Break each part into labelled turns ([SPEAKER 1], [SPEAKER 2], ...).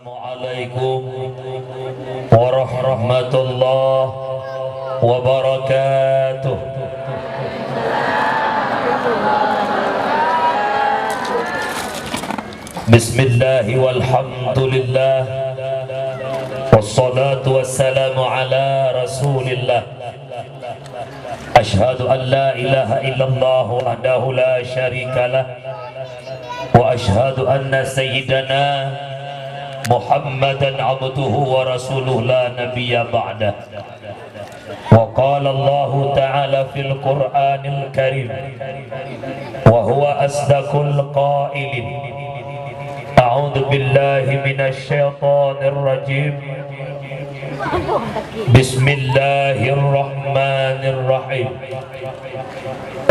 [SPEAKER 1] Assalamualaikum warahmatullahi wabarakatuh. Bismillahi walhamdulillah wassalatu wassalamu ala rasulillah. Ashhadu an la ilaha illallah wahdahu la syarikalah wa ashhadu anna sayyidana Muhammadan abduhu wa rasuluh la nabiyya ba'dah. Wa qala Allah ta'ala fil Qur'anil Karim wa huwa asdaqul qailin. A'udzu billahi minasy syaithanir rajim. Bismillahirrahmanirrahim.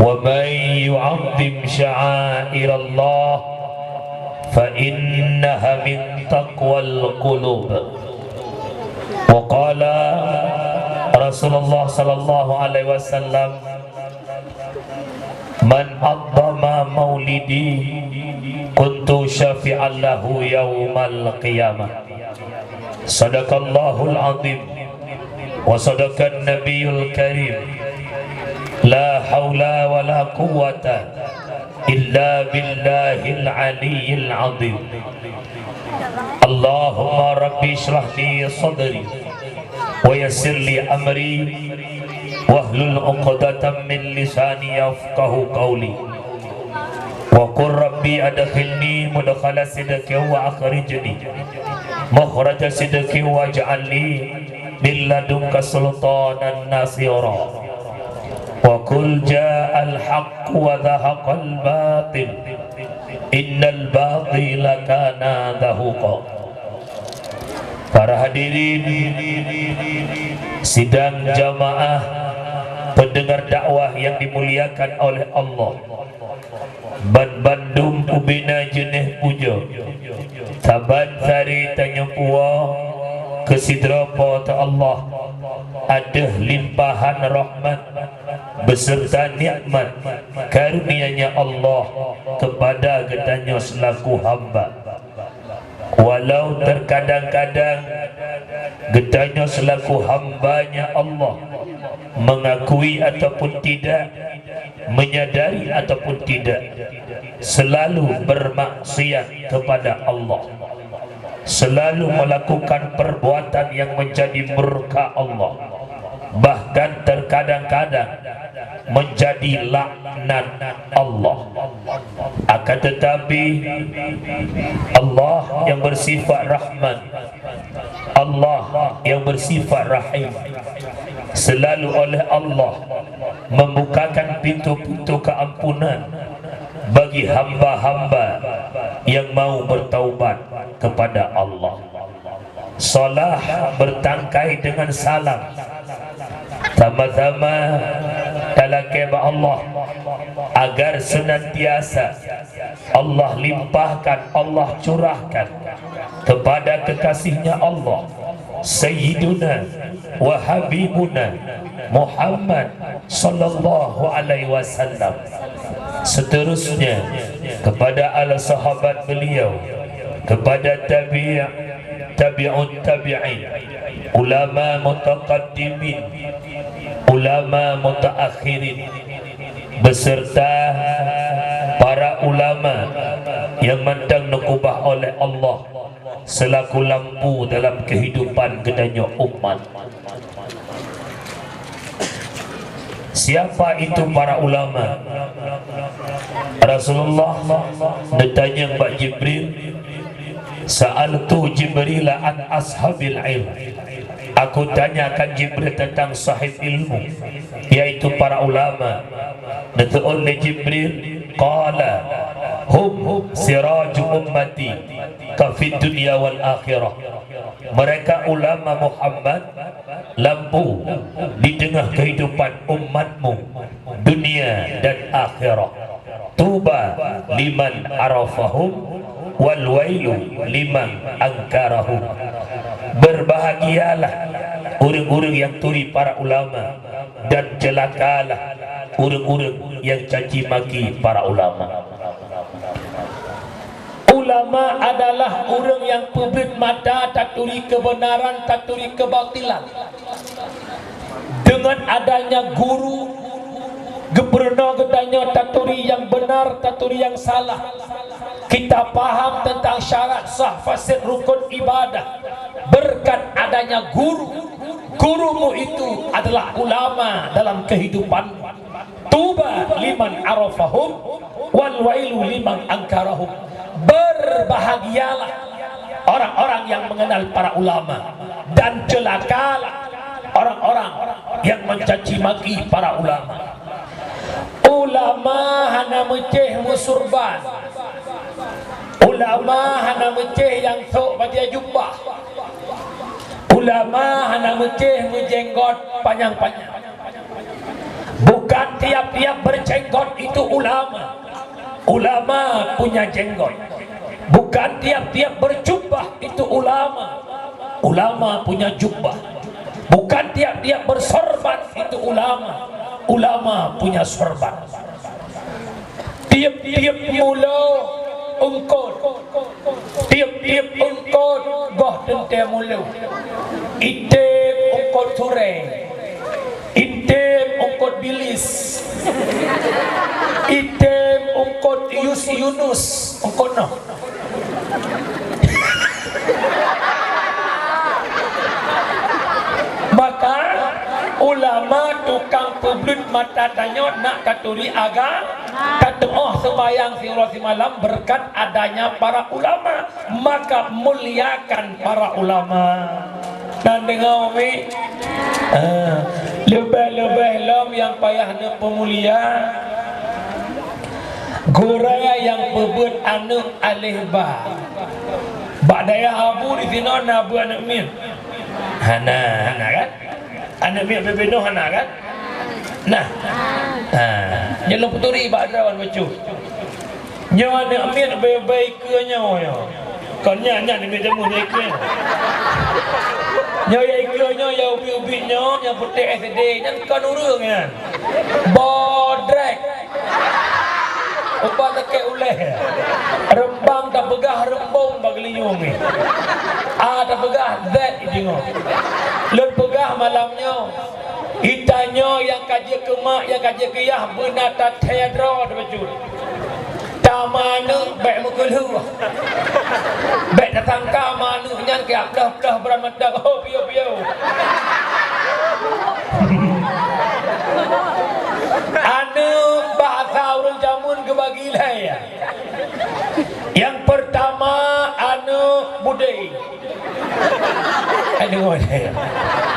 [SPEAKER 1] Wa man yu'azzim sya'airallah فإنها من تقوى القلوب. وقال رسول الله صلى الله عليه وسلم من عظم مولدي كنت شافعا له يوم القيامة. صدق الله العظيم وصدق النبي الكريم. لا حول ولا قوة إلا بالله العلي العظيم. اللهم ربي اشرح لي صدري ويسر لي أمري واحلل عقدة من لساني يفقه قولي. وقل ربي أدخلني مدخل صدق وأخرجني مخرج صدق واجعل لي من لدنك سلطانا نصيرا. وقل جاء الحق وذهق الباطل إن الباطل كان زهوقا. Para hadirin sidang jamaah pendengar dakwah yang dimuliakan oleh Allah, Ban Bandung Ubina Jeneh Pujo Taban Sari Tanyapua Kesidropo ta Allah adah limpahan rahmat beserta nikmat karunia-Nya Allah kepada gedanya selaku hamba. Walau terkadang-kadang gedanya selaku hambanya Allah mengakui ataupun tidak, menyadari ataupun tidak, selalu bermaksiat kepada Allah, selalu melakukan perbuatan yang menjadi murka Allah, bahkan terkadang-kadang menjadi laknat Allah. Akan tetapi Allah yang bersifat Rahman, Allah yang bersifat Rahim, selalu oleh Allah membukakan pintu-pintu keampunan bagi hamba-hamba yang mau bertaubat kepada Allah. Salah bertangkai dengan salam, sama-sama talakib Allah agar senantiasa Allah limpahkan, Allah curahkan kepada kekasihnya Allah Sayyiduna wa Habibuna Muhammad sallallahu alaihi wasallam, seterusnya kepada ala sahabat beliau, kepada tabi'ut tabi'in, ulama mutaqaddimin, ulama mutaakhirin, beserta para ulama yang mandang nukubah oleh Allah selaku lampu dalam kehidupan gedanya umat. Siapa itu para ulama? Rasulullah bertanya Pak Jibril, Sa'altu Jibril an ashabil ilm. Aku tanyakan Jibril tentang sahib ilmu, yaitu para ulama. Natu oleh Jibril, qala hum siraju ummati kafid dunia wal akhirah. Mereka ulama Muhammad, lampu di tengah kehidupan umatmu, dunia dan akhirat. Tuba liman arafahum wal wailu liman angkarahum. Berbahagialah orang-orang yang turi para ulama, dan celakalah orang-orang yang caci maki para ulama.
[SPEAKER 2] Ulama adalah orang yang pebit mata, taturi kebenaran, taturi kebatilan. Dengan adanya guru, geberno gedanya taturi yang benar, taturi yang salah. Kita paham tentang syarat sah fasid rukun ibadah berkat adanya guru. Gurumu itu adalah ulama dalam kehidupan. Tuba liman arafahum wal wailu liman angkarahum. Berbahagialah orang-orang yang mengenal para ulama, dan celakalah orang-orang yang mencaci maki para ulama. Ulama hana meceh musurban, ulama hana meceh yang sok baca jubah, ulama hana meceh menjenggot panjang-panjang. Bukan tiap-tiap berjenggot itu ulama. Ulama punya jenggot. Bukan tiap-tiap berjubah itu ulama. Ulama punya jubah. Bukan tiap-tiap bersorban itu ulama. Ulama punya sorban. Tiap-tiap mula ungkot, tiap-tiap ungkot goh tente mulu. Item ungkot sure, item ungkot bilis, item ungkot Yunus, ungkot no. Maka ulama tukang publik mata tanya nak katuri agak kata sembayang si malam berkat adanya para ulama, maka muliakan para ulama. Dan dengar umi lebih-lebih lam yang payah nak pemulia goraya yang bebut anu alih ba badaya abu di sini nabu anak min hana kan anak min bebenuh hana kan nah nyelum puturi badrawan bacu nyawa anak min baik ke nyawa ya kon nya ni jamu ni ke nyawa ke nyawa ya ubi nyawa yang putih SD nyan kan urang kan bodrek ubat tak uleh rembang tak begah rembong bagliung ni tak begah zat jengok lut begah malamnya itanya yang kaji kemak yang kaji kiyah benata teadra baju tamanu baik mukulu baik datang kamanu nyan ke belah beramadang oh piu anu bahasa orang jamun kebagilah ya. Yang pertama anu budai.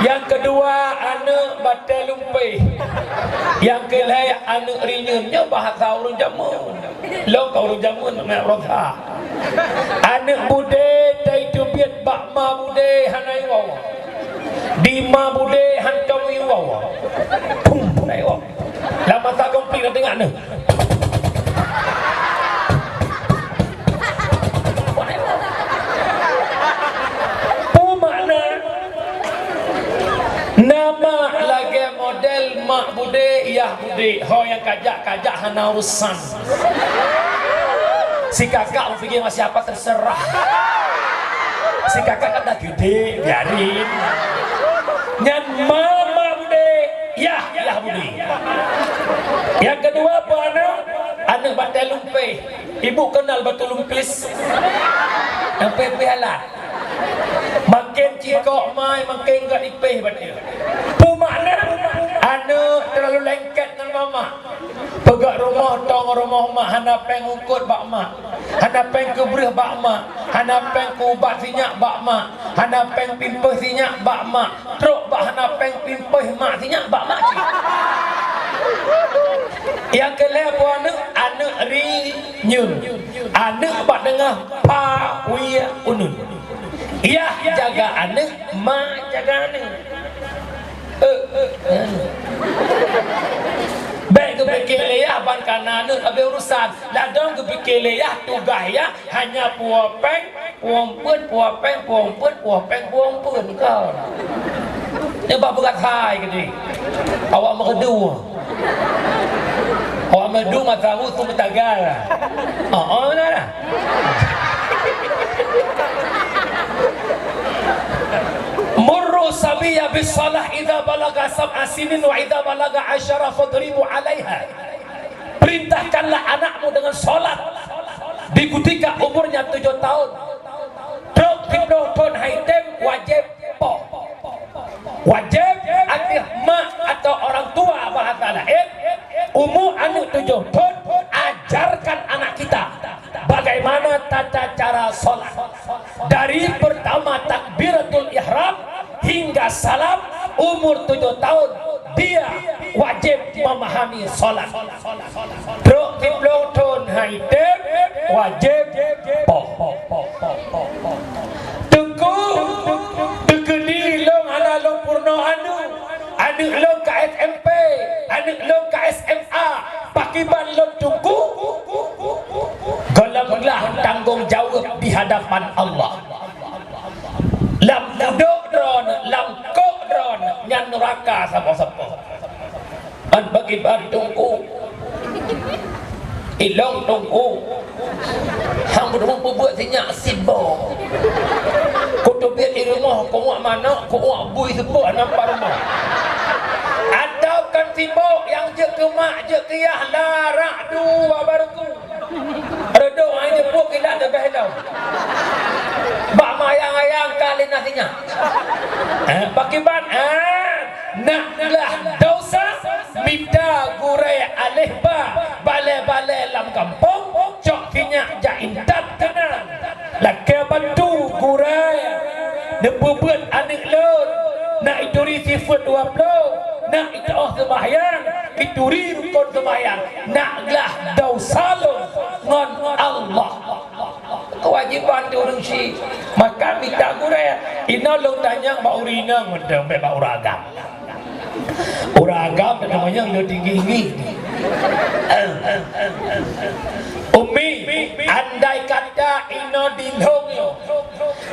[SPEAKER 2] Yang kedua anu batal lumpai. Yang kelai anu rinyunnya bahasa orang jamun. Long orang jamun nak rosa. Anu budai tai tu biat bakma budai hanai wawa. Dima budai hantam wawa. Pum hanai wawa. Lama tak komplit dah dengar ni. Apa makna? Nama lagi model mak bude, iyah bude. Ho yang kajak hana urusan. Si kakak fikir masih apa terserah. Si kakak kan dah gede, biarin. Nyan mama bude, iyah bude. Yang kedua apa anak batal lumpih. Ibu kenal batu lumpis yang pepeh halat makin cikok mai makin gak ipeh batal pumakna anak terlalu lengket dengan mama pegak rumah tong rumah mak hana peng ukut bak mak hana peng kebrih bak mak hana peng kubat sinyak bak mak hana peng pimpeh sinyak bak mak truk bak hana peng pimpeh mak sinyak bak mak cik. Yang kelima anak rinyun anak bak dengar pa wia unun ia jaga anak ma jaga anak baik ke fikir leyah ban kana anak habis urusan ladang ke fikir leyah tugas ya hanya puapeng puampun puapeng puampun puapeng puampun kau dia bak berat hai ke dia awak merdu awak merdu matahu tu metagal benar lah bis salah idza balaga sab'a sinin wa idza balaga 10 fadribu 'alaiha. Perintahkanlah anakmu dengan salat di ketika umurnya 7 tahun. Truk hidupun haitem wajib po. Wajib aktif mak atau orang tua bahasa lain. Umur anak 7 tahun, ajarkan anak kita bagaimana tata cara salat. Dari pertama takbiratul ihram hingga salam, umur 7 tahun dia wajib memahami salat. Truk hidupun haitem wajib po. Tengku ni long ana long purno anu long ke SMP, anak long ke SMA, pakiban long tungku golonglah tanggung jawab di hadapan Allah. Lam duduk dron, lam kok dron nyan neraka sapa-sapa. An pakiban tungku ilong tungku hang berumpu buat sinyak sibo. Kau tu biar di rumah, kau buat mana, kau buat bui sebut nampak rumah. Atau kan sibuk yang je ke mak, je ke yah, larak dua baruku. Reduk yang jepuk kilat dia behelau. Bak mayang-ayang kali nasinya. Pakiban, naklah dosa, minta gurai alih ba, balai-balai lam kampung, cok kinyak jaintat kanan. Laki bantu gurai nepubut anak lor nak ituri sifat 20 nak itoh sembahyang ituri rukun sembahyang naklah dosa lo ngon Allah. Kewajiban tu orang si maka minta gurai ina long tanya bau rina ngundang be bau ragam. Uragam namanya lo tinggi-tinggi. Umi, andai kata ino dilhong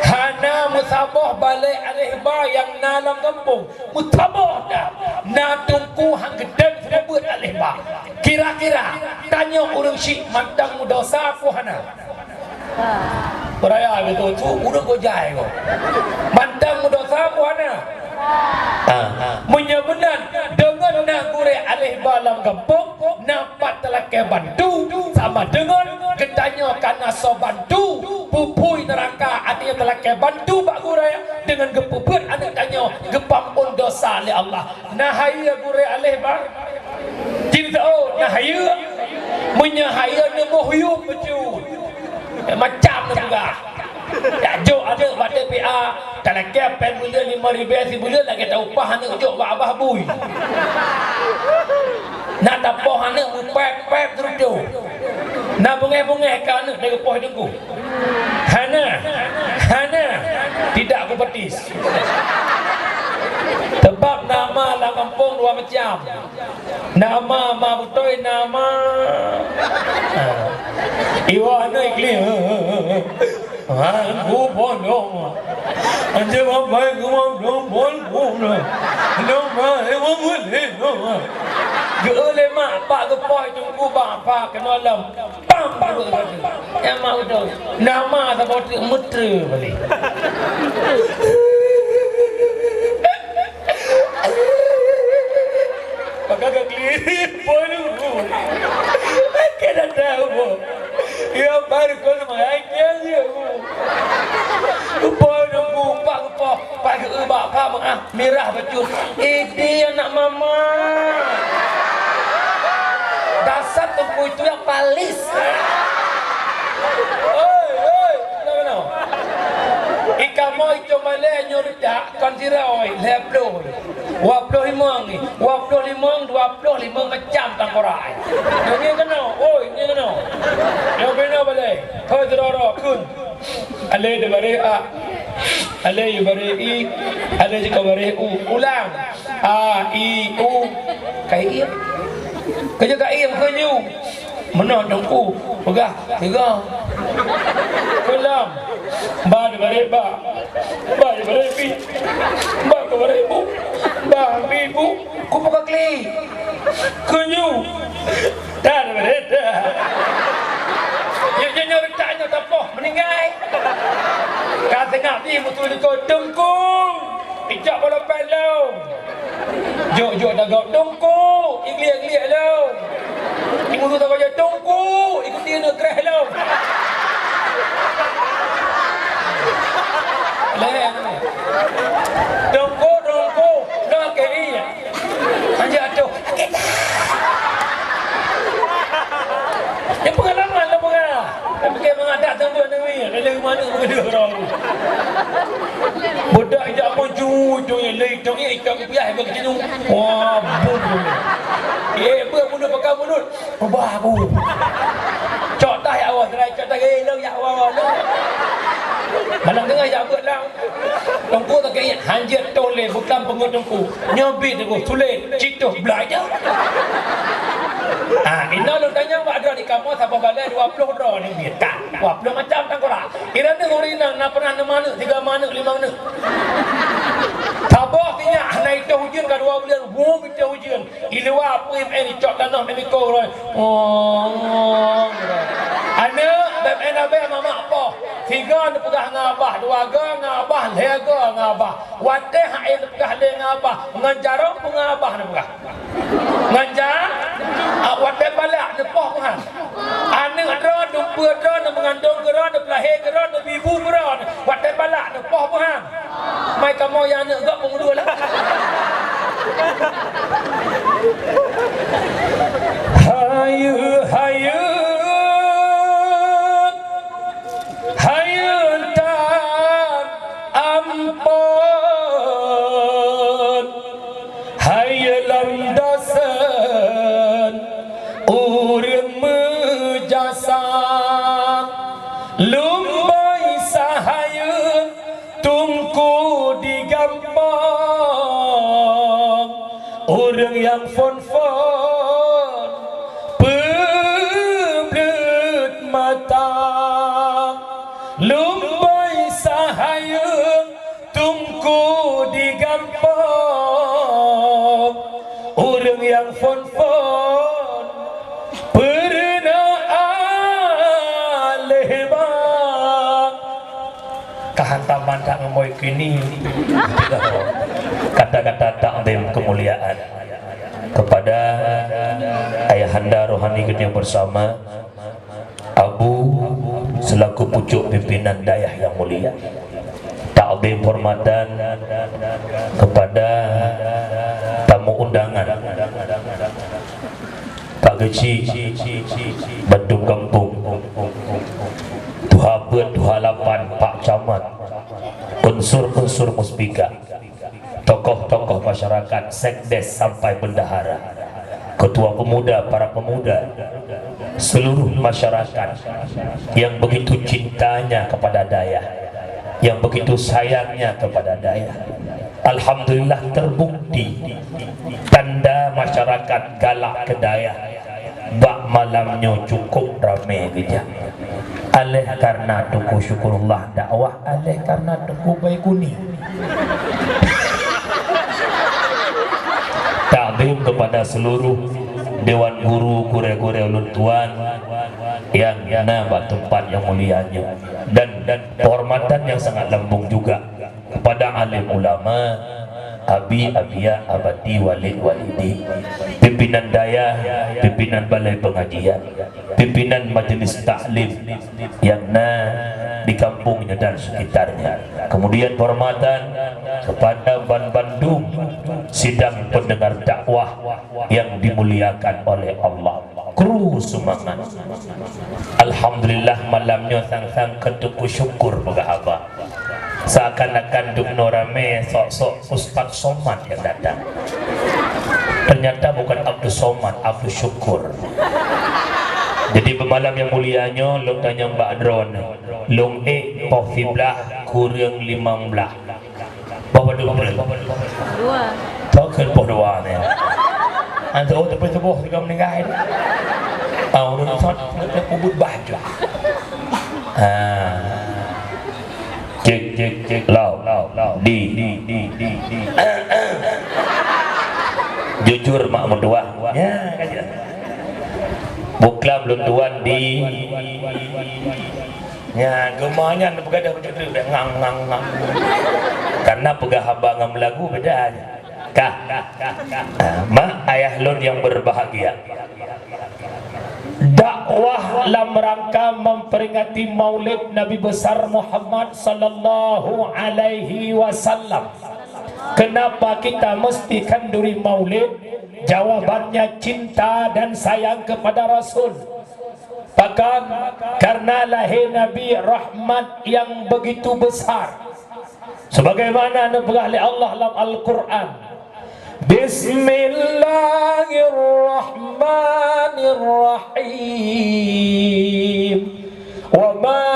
[SPEAKER 2] hana musabah balik alihba yang nalam kampung musabah dah na tungku hang gedeng sebut alihba. Kira-kira tanya urang syik mandang dosa aku hana beraya betul tu urang gojai ko mandang dosa aku hana menyebenan dengan nagure alih balam kampung nampak telah ke bantu sama dengan ketanya karena so bantu pupui neraka artinya telah ke bantu bak gure dengan gepuput anak tanya gepampun dosa oleh Allah nahaya gure alih bang cinta oh nahaya menyahaya nemuh yuk becu macam tu juga. Tak jok ada pada PA kalau kau pen bulan 5,000 sebulan lagi tak upah anak jok buat abah bui. Nak tapoh anak pep terus jok. Nak bungai-bungai ke anak dari poh tunggu. Hana tidak aku petis. Sebab nama lah kampung dua macam. Nama ma betul nama. Iwa anak iklim. Aku bodoh. Anjir apa aku bodoh. Nama aku boleh. Geole mak pak gepoi tunggu bapa kena lam. Pam baru kata. Yang mak betul. Nama seperti mutra balik. Kagak kelihatan bodoh. Kena tahu. Ya baru kau main dia. Bodoh pak ubah apa merah betul. Ini anak mama. Dasar tunggu itu yang palis. Oi, mana? Ikan mau coba le nyurda konsira oi leblo. 25 ni, 25 macam tangkorai. Ini kena, oi, ini kena. Yang kena boleh. Kau terorok kun. Ale de bare a. Ale yu bare i. Ale jika bare u. Ulang. A i u. Kai i. Kerja kai i bukan yu. Mana dongku? Pegah. 3. Ulang. Ba de bare ba. Ba de bare bi. Ba de bare bu. Ba bi bu. Ku buka kli. Kunyu. Dah de bare dah. Yang nyawa tanya tapoh meninggal. Kata nak ni mutu kau tengkung. Ijak bola pelau. Jok dah gau tungku igli lo. Ibu tu tak kaya tungku ikut dia nak kerah lo. Leh. Tungku dah ke iya. Hanya tu. Yang pengalaman lah pengalaman. Tapi dia mengadak tengok ni. Dari mana berdua orang. Budak je apa cucu yang leitong ni ikan piah berkecinu. Wah, bum. Mulut pakai mulut. Ubah aku. Cok dah ya awak, cok dah gelo ya awak. Malam tengah ya buat lah. Tungku tak kaya hanjir toleh bukan pengutungku. Nyobit aku sulit cituh belajar. Ina lu tanya Pak Adra di kamu siapa balai 20 dra ni biar tak 20 macam tak korang kira ni orang nak pernah 6 mana 3 mana 5 mana tabah tinya naik itu hujan ke 2 bulan boom itu hujan ilewa apa ini cok tanah ni kau ana bab ana bab mama apa 3 ni pegah ngabah 2 ga ngabah 3 ga ngabah wateh hain pegah le ngabah nganjarong pengabah ni pegah nganjar wateh balak depoh pun ane adra dumpa adra nak mengandung geran nak lahir geran nak ibu geran wateh balak depoh pun mai kamu yang nak gak pun dua lah hayu hayu hayun tan ampun hayalam dasan urang mejasa lumbai sahayun tungku digampang orang yang fon-fon peblet mata lumbai sahayun tungku digampang orang yang fon-fon pernah alehbang kehantaman tak ngemoy kini kata-kata takdim kemuliaan kepada ayahanda rohani kita yang bersama Abu selaku pucuk pimpinan dayah yang mulia takdim hormatan kepada tamu undangan Pak Geci Bandung Kampung Tuha Ber Tuha Lapan Pak Camat unsur-unsur muspika tokoh-tokoh masyarakat sekdes sampai bendahara ketua pemuda para pemuda seluruh masyarakat yang begitu cintanya kepada dayah yang begitu sayangnya kepada dayah. Alhamdulillah terbukti tanda masyarakat galak ke dayah bak malamnya cukup ramai gejak alih karena tuku syukurullah dakwah alih karena tuku baik kuning takdim kepada seluruh dewan guru kure-kure ulun tuan yang nama tempat yang mulianya dan penghormatan yang sangat lembung juga kepada alim ulama abi abia abadi walid walidi pimpinan dayah pimpinan balai pengajian pimpinan majelis taklim yang di kampungnya dan sekitarnya kemudian penghormatan kepada Bandung sidang pendengar dakwah yang dimuliakan oleh Allah kru semangat alhamdulillah malamnya sang-sang ketuku syukur berhaba seakan-akan dukno rame sok-sok Ustaz Somad yang datang ternyata bukan Abdul Somad Abdul Syukur jadi pemalam yang mulianya long tanya Mbak Adron long poh 15 kurang 15 bawa dua tak kan poh 2 ni antara tepi-tepi juga meninggal orang sot dia kubut baju cek lau di jujur mak mentua ya buklam belum tuan di ya gemanya begadah begitu ngang karena pegah abang lagu beda aja
[SPEAKER 1] Ma ayah lun yang berbahagia,
[SPEAKER 2] dakwah dalam rangka memperingati Maulid Nabi besar Muhammad sallallahu alaihi wasallam. Kenapa kita mesti kanduri Maulid? Jawabannya cinta dan sayang kepada Rasul. Bahkan karena lahir Nabi rahmat yang begitu besar. Sebagaimana diberkah oleh Allah dalam Al-Quran. Bismillahirrahmanirrahim. Wa ma